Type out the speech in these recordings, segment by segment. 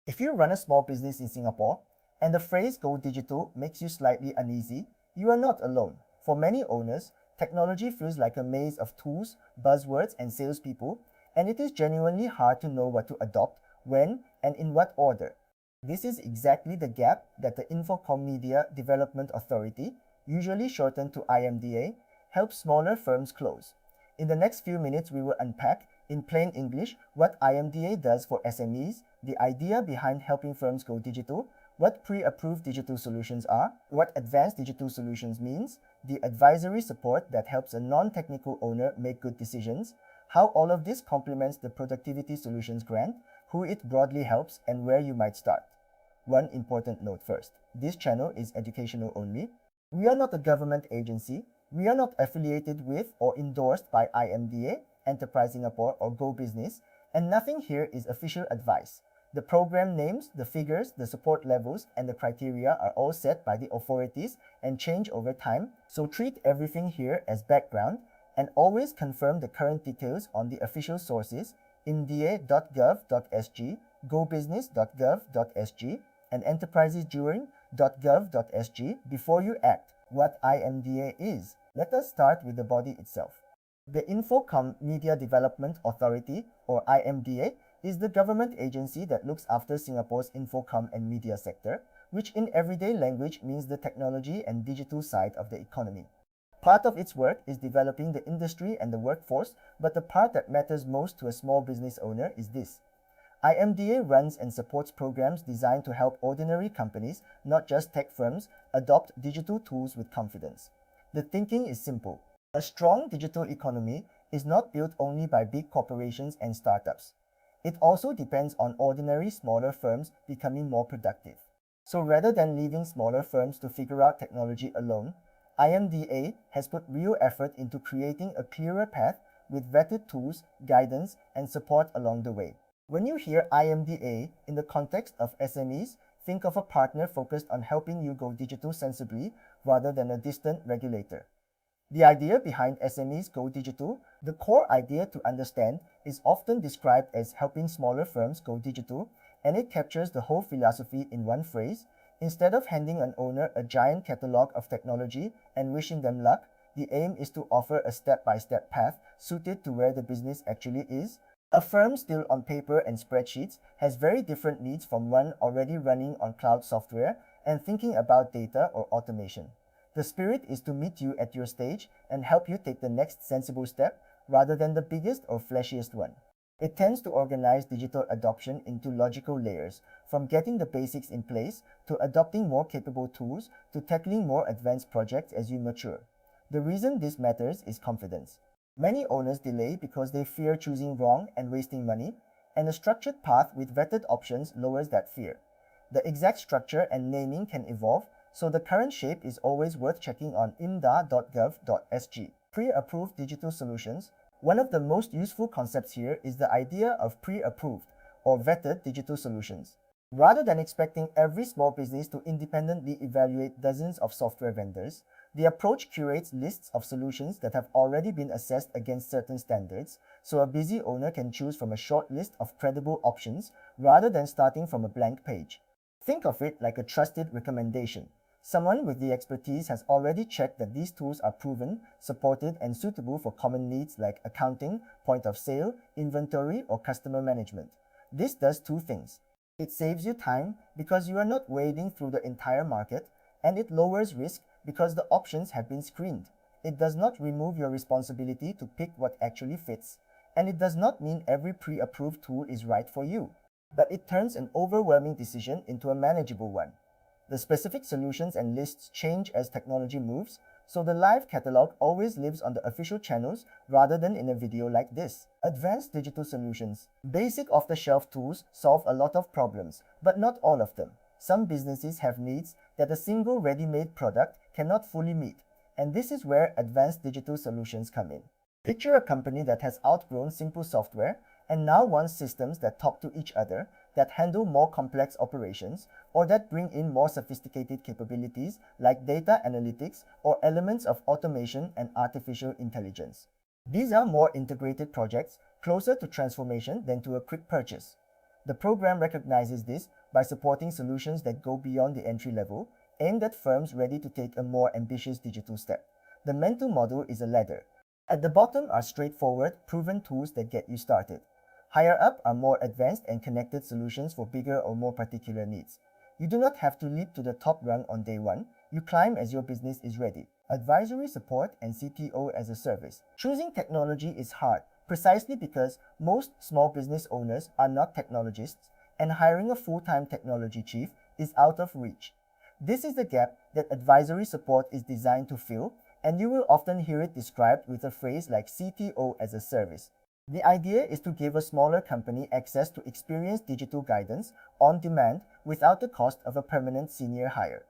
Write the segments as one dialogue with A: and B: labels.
A: If you run a small business in Singapore and the phrase go digital makes you slightly uneasy, you are not alone. For many owners, technology feels like a maze of tools, buzzwords, and salespeople, and it is genuinely hard to know what to adopt, when, and in what order. This is exactly the gap that the Infocom Media Development Authority, usually shortened to IMDA, helps smaller firms close. In the next few minutes, we will unpack, in plain English, what IMDA does for SMEs, the idea behind helping firms go digital, what pre-approved digital solutions are, what advanced digital solutions means, the advisory support that helps a non-technical owner make good decisions, how all of this complements the Productivity Solutions grant, who it broadly helps, and where you might start. One important note first. This channel is educational only. We are not a government agency. We are not affiliated with or endorsed by IMDA, Enterprise Singapore, or Go Business, and nothing here is official advice. The program names, the figures, the support levels, and the criteria are all set by the authorities and change over time, so treat everything here as background and always confirm the current details on the official sources, imda.gov.sg, gobusiness.gov.sg, and enterprisesduring.gov.sg before you act. What IMDA is. Let us start with the body itself. The Infocom Media Development Authority, or IMDA, is the government agency that looks after Singapore's infocom and media sector, which in everyday language means the technology and digital side of the economy. Part of its work is developing the industry and the workforce, but the part that matters most to a small business owner is this. IMDA runs and supports programs designed to help ordinary companies, not just tech firms, adopt digital tools with confidence. The thinking is simple. A strong digital economy is not built only by big corporations and startups. It also depends on ordinary smaller firms becoming more productive. So rather than leaving smaller firms to figure out technology alone, IMDA has put real effort into creating a clearer path with vetted tools, guidance, and support along the way. When you hear IMDA in the context of SMEs, think of a partner focused on helping you go digital sensibly rather than a distant regulator. The idea behind SMEs Go Digital, the core idea to understand, is often described as helping smaller firms go digital, and it captures the whole philosophy in one phrase. Instead of handing an owner a giant catalog of technology and wishing them luck, the aim is to offer a step-by-step path suited to where the business actually is. A firm still on paper and spreadsheets has very different needs from one already running on cloud software and thinking about data or automation. The spirit is to meet you at your stage and help you take the next sensible step rather than the biggest or flashiest one. It tends to organize digital adoption into logical layers, from getting the basics in place to adopting more capable tools to tackling more advanced projects as you mature. The reason this matters is confidence. Many owners delay because they fear choosing wrong and wasting money, and a structured path with vetted options lowers that fear. The exact structure and naming can evolve, so the current shape is always worth checking on imda.gov.sg. Pre-approved digital solutions. One of the most useful concepts here is the idea of pre-approved or vetted digital solutions. Rather than expecting every small business to independently evaluate dozens of software vendors, the approach curates lists of solutions that have already been assessed against certain standards, so a busy owner can choose from a short list of credible options rather than starting from a blank page. Think of it like a trusted recommendation. Someone with the expertise has already checked that these tools are proven, supported, and suitable for common needs like accounting, point of sale, inventory, or customer management. This does two things. It saves you time because you are not wading through the entire market, and it lowers risk because the options have been screened. It does not remove your responsibility to pick what actually fits, and it does not mean every pre-approved tool is right for you, but it turns an overwhelming decision into a manageable one. The specific solutions and lists change as technology moves, so the live catalog always lives on the official channels rather than in a video like this. Advanced digital solutions. Basic off-the-shelf tools solve a lot of problems, but not all of them. Some businesses have needs that a single ready-made product cannot fully meet, and this is where advanced digital solutions come in. Picture a company that has outgrown simple software and now wants systems that talk to each other, that handle more complex operations, or that bring in more sophisticated capabilities like data analytics or elements of automation and artificial intelligence. These are more integrated projects, closer to transformation than to a quick purchase. The program recognizes this by supporting solutions that go beyond the entry level, aimed at firms ready to take a more ambitious digital step. The mental model is a ladder. At the bottom are straightforward, proven tools that get you started. Higher up are more advanced and connected solutions for bigger or more particular needs. You do not have to leap to the top rung on day one. You climb as your business is ready. Advisory support and CTO-as-a-Service. Choosing technology is hard, precisely because most small business owners are not technologists, and hiring a full-time technology chief is out of reach. This is the gap that advisory support is designed to fill, and you will often hear it described with a phrase like CTO as a service. The idea is to give a smaller company access to experienced digital guidance on demand without the cost of a permanent senior hire.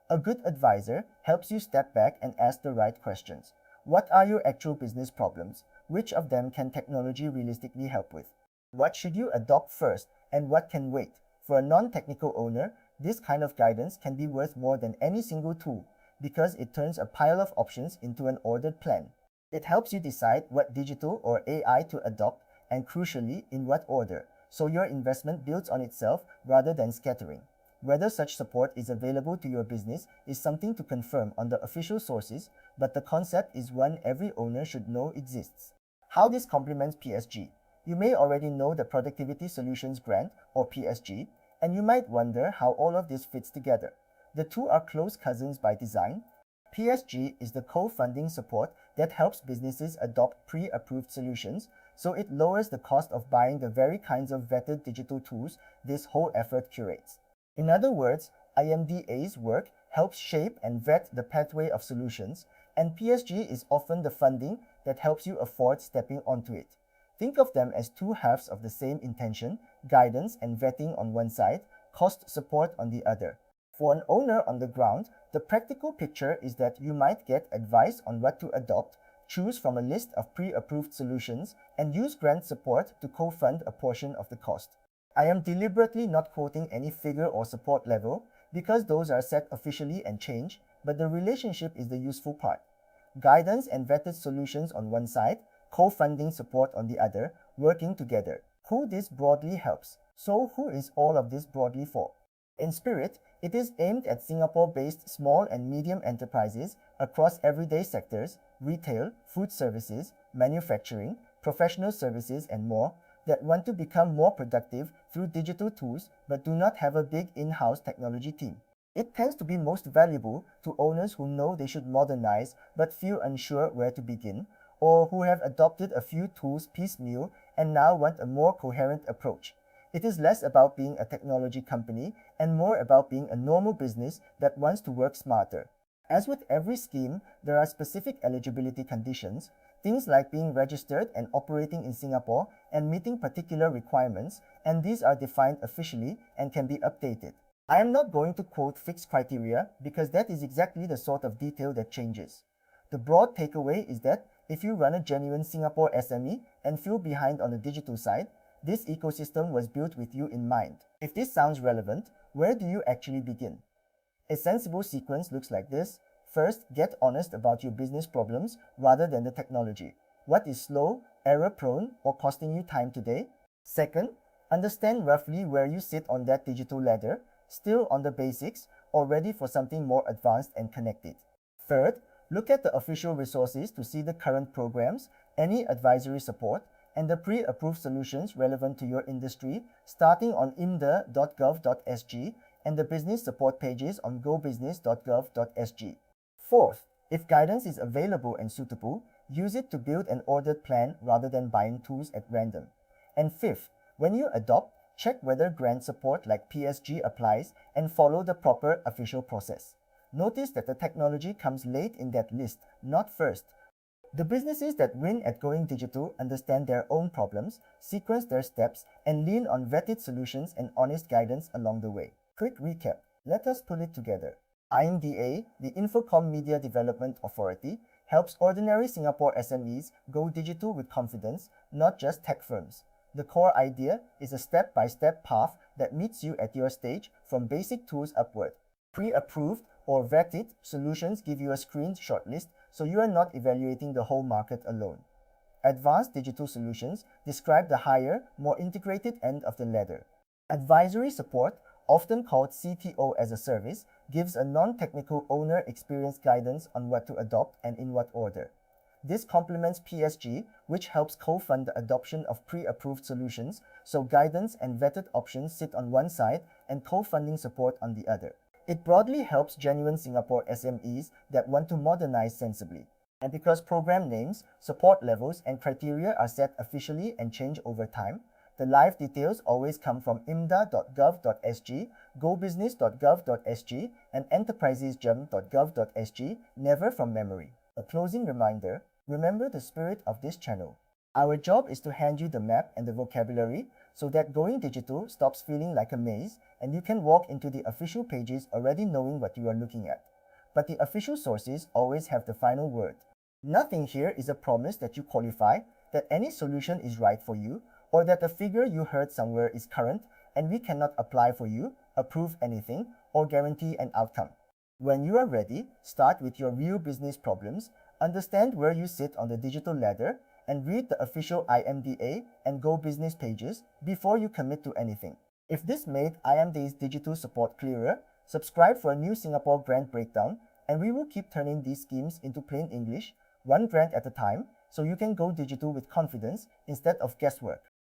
A: A good advisor helps you step back and ask the right questions. What are your actual business problems? Which of them can technology realistically help with? What should you adopt first, and what can wait? For a non-technical owner, this kind of guidance can be worth more than any single tool because it turns a pile of options into an ordered plan. It helps you decide what digital or AI to adopt and, crucially, in what order, so your investment builds on itself rather than scattering. Whether such support is available to your business is something to confirm on the official sources, but the concept is one every owner should know exists. How this complements PSG. You may already know the Productivity Solutions Grant, or PSG, and you might wonder how all of this fits together. The two are close cousins by design. PSG is the co-funding support that helps businesses adopt pre-approved solutions, so it lowers the cost of buying the very kinds of vetted digital tools this whole effort curates. In other words, IMDA's work helps shape and vet the pathway of solutions, and PSG is often the funding that helps you afford stepping onto it. Think of them as two halves of the same intention, guidance and vetting on one side, cost support on the other. For an owner on the ground, the practical picture is that you might get advice on what to adopt, choose from a list of pre-approved solutions, and use grant support to co-fund a portion of the cost. I am deliberately not quoting any figure or support level because those are set officially and change, but the relationship is the useful part. Guidance and vetted solutions on one side, co-funding support on the other, working together. Who this broadly helps. So who is all of this broadly for? In spirit, it is aimed at Singapore-based small and medium enterprises across everyday sectors, retail, food services, manufacturing, professional services and more, that want to become more productive through digital tools but do not have a big in-house technology team. It tends to be most valuable to owners who know they should modernize but feel unsure where to begin, or who have adopted a few tools piecemeal and now want a more coherent approach. It is less about being a technology company and more about being a normal business that wants to work smarter. As with every scheme, there are specific eligibility conditions, things like being registered and operating in Singapore and meeting particular requirements, and these are defined officially and can be updated. I am not going to quote fixed criteria because that is exactly the sort of detail that changes. The broad takeaway is that if you run a genuine Singapore SME and feel behind on the digital side, this ecosystem was built with you in mind. If this sounds relevant, where do you actually begin? A sensible sequence looks like this. First, get honest about your business problems rather than the technology. What is slow, error-prone, or costing you time today? Second, understand roughly where you sit on that digital ladder, still on the basics, or ready for something more advanced and connected. Third, look at the official resources to see the current programs, any advisory support, and the pre-approved solutions relevant to your industry, starting on imda.gov.sg and the business support pages on gobusiness.gov.sg. Fourth, if guidance is available and suitable, use it to build an ordered plan rather than buying tools at random. And fifth, when you adopt, check whether grant support like PSG applies and follow the proper official process. Notice that the technology comes late in that list, not first. The businesses that win at going digital understand their own problems, sequence their steps, and lean on vetted solutions and honest guidance along the way. Quick recap. Let us pull it together. IMDA, the Infocom Media Development Authority, helps ordinary Singapore SMEs go digital with confidence, not just tech firms. The core idea is a step-by-step path that meets you at your stage from basic tools upward. Pre-approved or vetted solutions give you a screened shortlist so you are not evaluating the whole market alone. Advanced digital solutions describe the higher, more integrated end of the ladder. Advisory support, often called CTO-as-a-Service, gives a non-technical owner experience guidance on what to adopt and in what order. This complements PSG, which helps co-fund the adoption of pre-approved solutions, so guidance and vetted options sit on one side and co-funding support on the other. It broadly helps genuine Singapore SMEs that want to modernize sensibly. And because program names, support levels, and criteria are set officially and change over time, the live details always come from imda.gov.sg, gobusiness.gov.sg, and enterprisesgem.gov.sg, never from memory. A closing reminder, remember the spirit of this channel. Our job is to hand you the map and the vocabulary so that going digital stops feeling like a maze and you can walk into the official pages already knowing what you are looking at. But the official sources always have the final word. Nothing here is a promise that you qualify, that any solution is right for you, or that the figure you heard somewhere is current and we cannot apply for you, approve anything, or guarantee an outcome. When you are ready, start with your real business problems, understand where you sit on the digital ladder, and read the official IMDA and Go Business pages before you commit to anything. If this made IMDA's digital support clearer, subscribe for a new Singapore grant breakdown, and we will keep turning these schemes into plain English, one grant at a time, so you can go digital with confidence instead of guesswork.